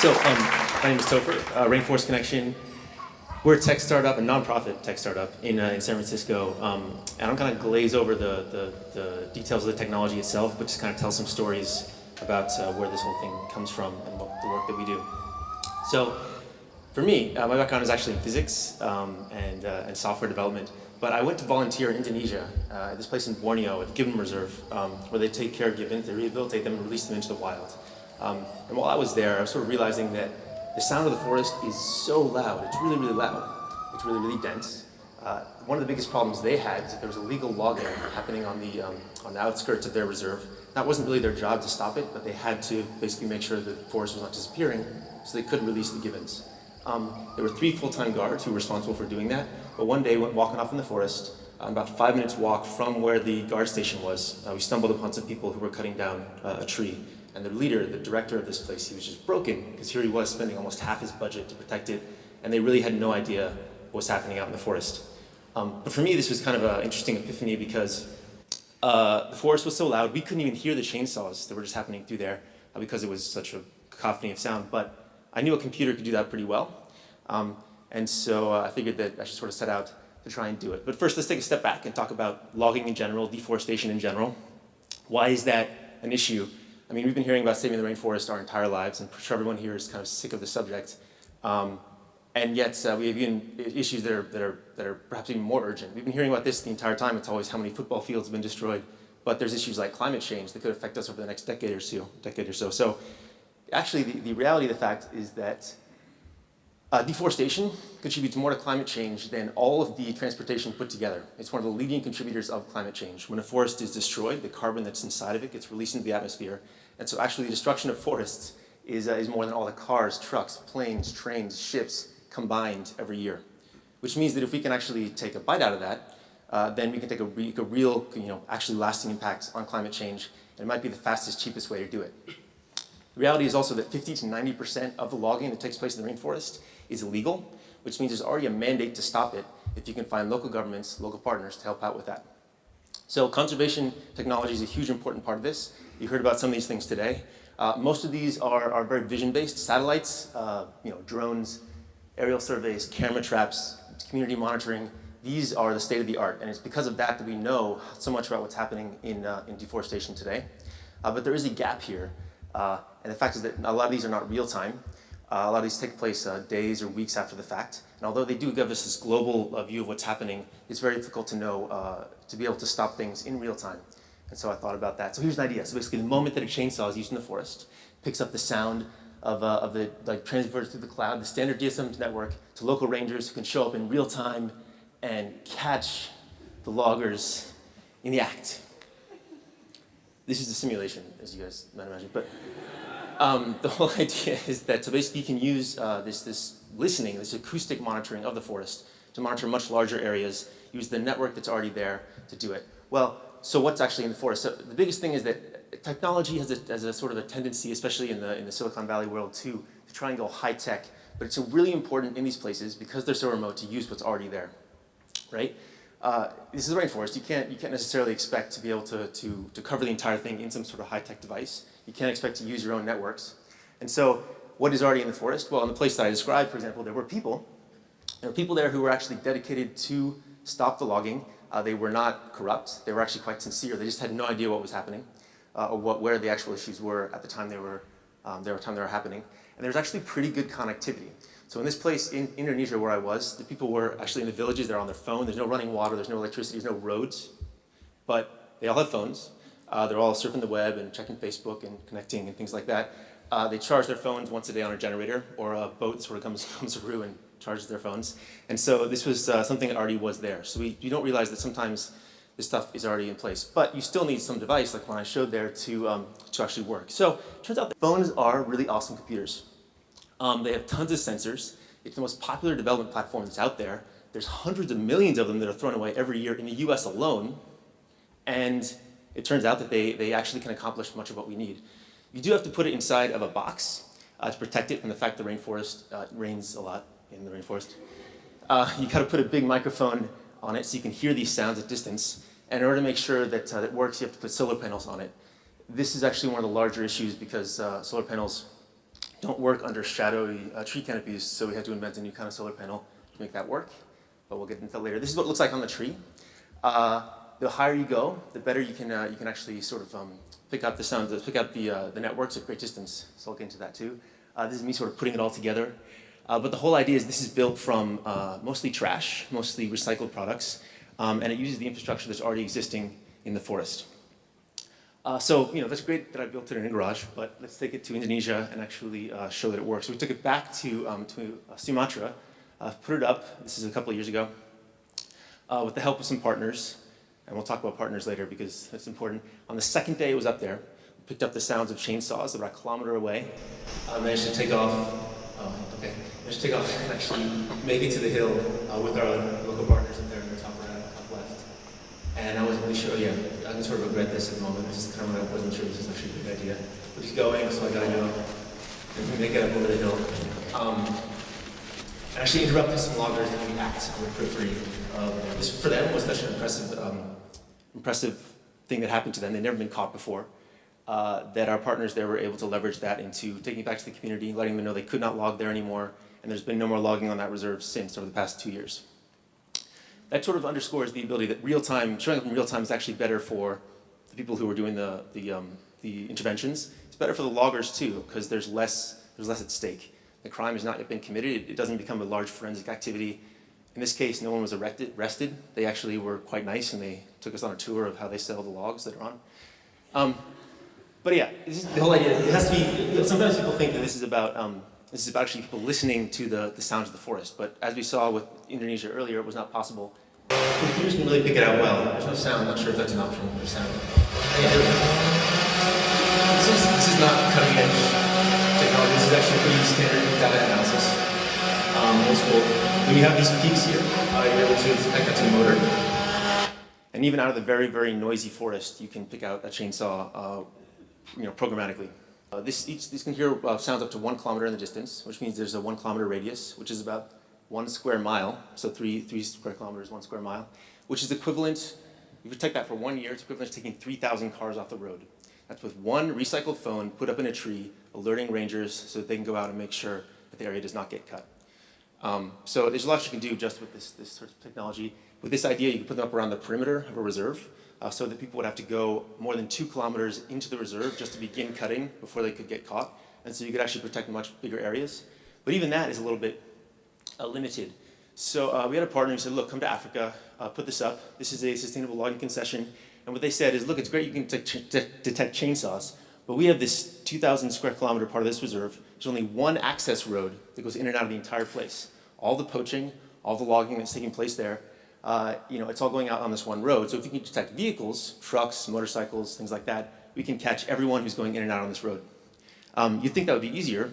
My name is Topher, RainForest Connection. We're a tech startup, a nonprofit tech startup in San Francisco. And I'm going to glaze over the details of the technology itself, but just kind of tell some stories about where this whole thing comes from and the work that we do. So for me, my background is actually in physics and software development. But I went to volunteer in Indonesia, at this place in Borneo, at the Gibbon Reserve, where they take care of gibbons, they rehabilitate them and release them into the wild. And while I was there, I was sort of realizing that the sound of the forest is so loud. It's really, really loud. It's really, really dense. One of the biggest problems they had is that there was illegal logging happening on the outskirts of their reserve. That wasn't really their job to stop it, but they had to basically make sure that the forest was not disappearing so they could release the gibbons. There were 3 full-time guards who were responsible for doing that, but one day went walking off in the forest, about 5 minutes walk from where the guard station was. We stumbled upon some people who were cutting down a tree. And the leader, the director of this place, he was just broken because here he was spending almost half his budget to protect it, and they really had no idea what was happening out in the forest. But for me, this was kind of an interesting epiphany because the forest was so loud, we couldn't even hear the chainsaws that were just happening through there because it was such a cacophony of sound. But I knew a computer could do that pretty well, and so I figured that I should sort of set out to try and do it. But first, let's take a step back and talk about logging in general, deforestation in general. Why is that an issue? I mean, we've been hearing about saving the rainforest our entire lives, and I'm sure everyone here is kind of sick of the subject. And yet, we have even issues that are perhaps even more urgent. We've been hearing about this the entire time. It's always how many football fields have been destroyed. But there's issues like climate change that could affect us over the next decade or so. So actually, the reality of the fact is that deforestation contributes more to climate change than all of the transportation put together. It's one of the leading contributors of climate change. When a forest is destroyed, the carbon that's inside of it gets released into the atmosphere. And so actually the destruction of forests is more than all the cars, trucks, planes, trains, ships combined every year. Which means that if we can actually take a bite out of that, then we can take a real, actually lasting impact on climate change. And it might be the fastest, cheapest way to do it. The reality is also that 50 to 90% of the logging that takes place in the rainforest is illegal, which means there's already a mandate to stop it if you can find local governments, local partners to help out with that. So conservation technology is a huge important part of this. You heard about some of these things today. Most of these are very vision-based. Satellites, drones, aerial surveys, camera traps, community monitoring. These are the state of the art, and it's because of that that we know so much about what's happening in deforestation today. But there is a gap here, and the fact is that a lot of these are not real-time. A lot of these take place days or weeks after the fact. And although they do give us this global view of what's happening, it's very difficult to know, to be able to stop things in real time. And so I thought about that. So here's an idea. So basically the moment that a chainsaw is used in the forest, picks up the sound of the transverse through the cloud, the standard GSM network, to local rangers who can show up in real time and catch the loggers in the act. This is a simulation, as you guys might imagine. But the whole idea is that so basically you can use this listening, this acoustic monitoring of the forest to monitor much larger areas, use the network that's already there to do it. Well, so what's actually in the forest? So the biggest thing is that technology has a sort of a tendency, especially in the Silicon Valley world too, to try and go high tech. But it's really important in these places, because they're so remote, to use what's already there, right? This is the rainforest. You can't necessarily expect to be able to cover the entire thing in some sort of high-tech device. You can't expect to use your own networks. And so what is already in the forest? Well, in the place that I described, for example, there were people. There were people there who were actually dedicated to stop the logging. They were not corrupt. They were actually quite sincere. They just had no idea what was happening or where the actual issues were at the time they were happening. And there was actually pretty good connectivity. So in this place in Indonesia where I was, the people were actually in the villages. They're on their phone. There's no running water. There's no electricity. There's no roads. But they all have phones. They're all surfing the web and checking Facebook and connecting and things like that. They charge their phones once a day on a generator, or a boat sort of comes through and charges their phones. And so this was something that already was there. So you don't realize that sometimes this stuff is already in place. But you still need some device, like one I showed there, to actually work. So it turns out that phones are really awesome computers. They have tons of sensors. It's the most popular development platform that's out there. There's hundreds of millions of them that are thrown away every year in the US alone. And it turns out that they actually can accomplish much of what we need. You do have to put it inside of a box to protect it from the fact the rainforest rains a lot in the rainforest. You got to put a big microphone on it so you can hear these sounds at distance. And in order to make sure that it works, you have to put solar panels on it. This is actually one of the larger issues because solar panels don't work under shadowy tree canopies, so we had to invent a new kind of solar panel to make that work. But we'll get into that later. This is what it looks like on the tree. The higher you go, the better you can actually sort of pick up the sound, pick up the networks at great distance. So I'll get into that too. This is me sort of putting it all together. But the whole idea is this is built from mostly trash, mostly recycled products, and it uses the infrastructure that's already existing in the forest. So that's great that I built it in a garage, but let's take it to Indonesia and actually show that it works. So we took it back to Sumatra, put it up. This is a couple of years ago, with the help of some partners. And we'll talk about partners later because that's important. On the second day it was up there, we picked up the sounds of chainsaws about a kilometer away. Managed to take off, managed to take off and actually make it to the hill with our local partners up there in the top right, top left. And I wasn't really sure, I can sort of regret this at the moment. This is kind of when I wasn't sure this was actually a good idea. But he's going, so I gotta go. And we make it up over the hill. And actually interrupted some loggers that we act on the periphery. This for them was such an impressive thing that happened to them. They'd never been caught before. That our partners there were able to leverage that into taking it back to the community, letting them know they could not log there anymore, and there's been no more logging on that reserve since over the past 2 years. That sort of underscores the ability that showing up in real time is actually better for the people who are doing the interventions. It's better for the loggers too, because there's less at stake. The crime has not yet been committed. It doesn't become a large forensic activity. In this case, no one was arrested. They actually were quite nice, and they took us on a tour of how they sell the logs that are on. But yeah, the whole idea, it has to be, sometimes people think that this is about actually people listening to the sounds of the forest. But as we saw with Indonesia earlier, it was not possible. Computers can really pick it out well. There's no sound, I'm not sure if that's an option for sound. Yeah, this is not cutting edge technology. This is actually pretty standard data analysis. Old school. When you have these peaks here, you're able to connect that to the motor. And even out of the very, very noisy forest, you can pick out a chainsaw programmatically. These can hear sounds up to 1 kilometer in the distance, which means there's a 1 kilometer radius, which is about 1 square mile. So 3 square kilometers, 1 square mile, which is equivalent, if you take that for 1 year, it's equivalent to taking 3,000 cars off the road. That's with one recycled phone put up in a tree, alerting rangers so that they can go out and make sure that the area does not get cut. So there's a lot you can do just with this sort of technology. With this idea, you can put them up around the perimeter of a reserve so that people would have to go more than 2 kilometers into the reserve just to begin cutting before they could get caught. And so you could actually protect much bigger areas. But even that is a little bit limited. So we had a partner who said, look, come to Africa, put this up. This is a sustainable logging concession. And what they said is, look, it's great you can detect chainsaws, but we have this 2,000 square kilometer part of this reserve. There's only one access road that goes in and out of the entire place. All the poaching, all the logging that's taking place there, it's all going out on this one road. So if you can detect vehicles, trucks, motorcycles, things like that, we can catch everyone who's going in and out on this road. You'd think that would be easier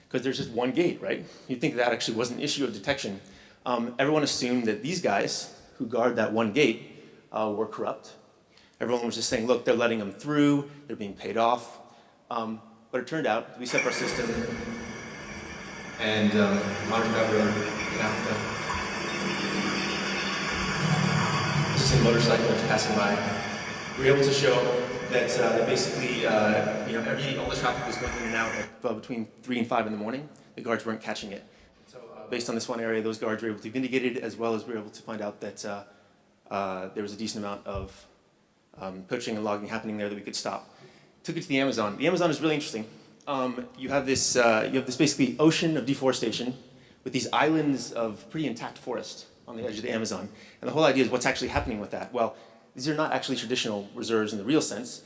because there's just one gate, right? You'd think that actually was an issue of detection. Everyone assumed that these guys who guard that one gate were corrupt. Everyone was just saying, look, they're letting them through, they're being paid off. But it turned out we set up our system and monitored that road in Africa. This is a motorcycle that's passing by. We were able to show that basically, all the traffic was going in and out at between 3 and 5 in the morning. The guards weren't catching it. So based on this one area, those guards were able to be vindicated, as well as we were able to find out that there was a decent amount of poaching and logging happening there that we could stop. Took it to the Amazon. The Amazon is really interesting. You have this basically ocean of deforestation with these islands of pretty intact forest on the edge of the Amazon. And the whole idea is what's actually happening with that. Well, these are not actually traditional reserves in the real sense.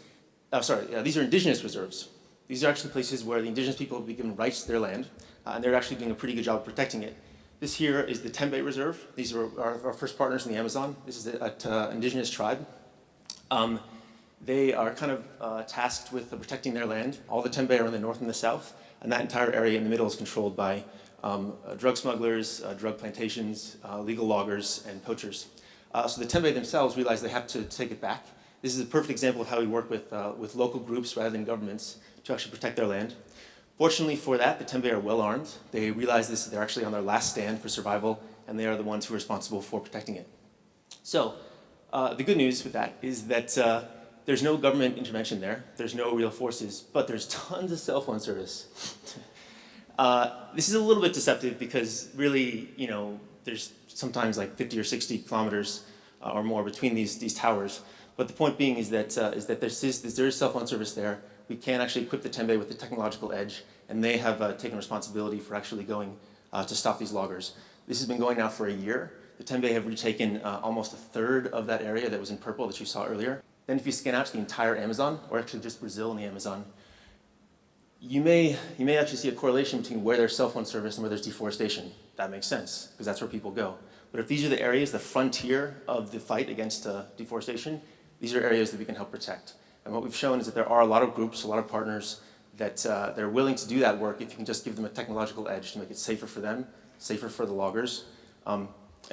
These are indigenous reserves. These are actually places where the indigenous people have been given rights to their land, and they're actually doing a pretty good job of protecting it. This here is the Tembe Reserve. These are our first partners in the Amazon. This is an indigenous tribe. They are kind of tasked with protecting their land. All the Tembe are in the north and the south, and that entire area in the middle is controlled by drug smugglers, drug plantations, legal loggers, and poachers. So the Tembe themselves realize they have to take it back. This is a perfect example of how we work with local groups rather than governments to actually protect their land. Fortunately for that, the Tembe are well armed. They realize they're actually on their last stand for survival, and they are the ones who are responsible for protecting it. So the good news with that is that There's no government intervention there. There's no real forces, but there's tons of cell phone service. This is a little bit deceptive because really, there's sometimes like 50 or 60 kilometers or more between these towers. But the point being is that there is cell phone service there. We can actually equip the Tembe with the technological edge, and they have taken responsibility for actually going to stop these loggers. This has been going now for a year. The Tembe have retaken almost a third of that area that was in purple that you saw earlier. Then if you scan out to the entire Amazon, or actually just Brazil and the Amazon, you may actually see a correlation between where there's cell phone service and where there's deforestation. That makes sense, because that's where people go. But if these are the areas, the frontier of the fight against deforestation, these are areas that we can help protect. And what we've shown is that there are a lot of groups, a lot of partners that they're willing to do that work if you can just give them a technological edge to make it safer for them, safer for the loggers. And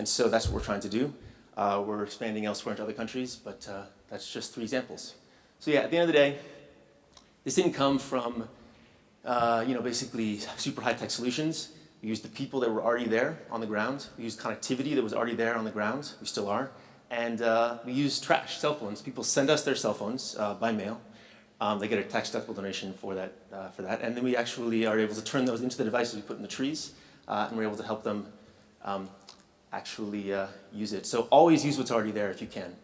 so that's what we're trying to do. We're expanding elsewhere into other countries, but that's just 3 examples. So yeah, at the end of the day, this didn't come from basically super high-tech solutions. We used the people that were already there on the ground. We used connectivity that was already there on the ground. We still are. And we use trash, cell phones. People send us their cell phones by mail. They get a tax-deductible donation for that. And then we actually are able to turn those into the devices we put in the trees, and we're able to help them actually use it. So always use what's already there if you can.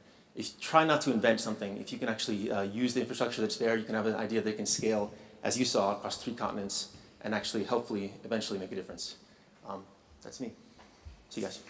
Try not to invent something. If you can actually use the infrastructure that's there, you can have an idea that can scale, as you saw, across 3 continents, and actually, hopefully, eventually make a difference. That's me. See you guys.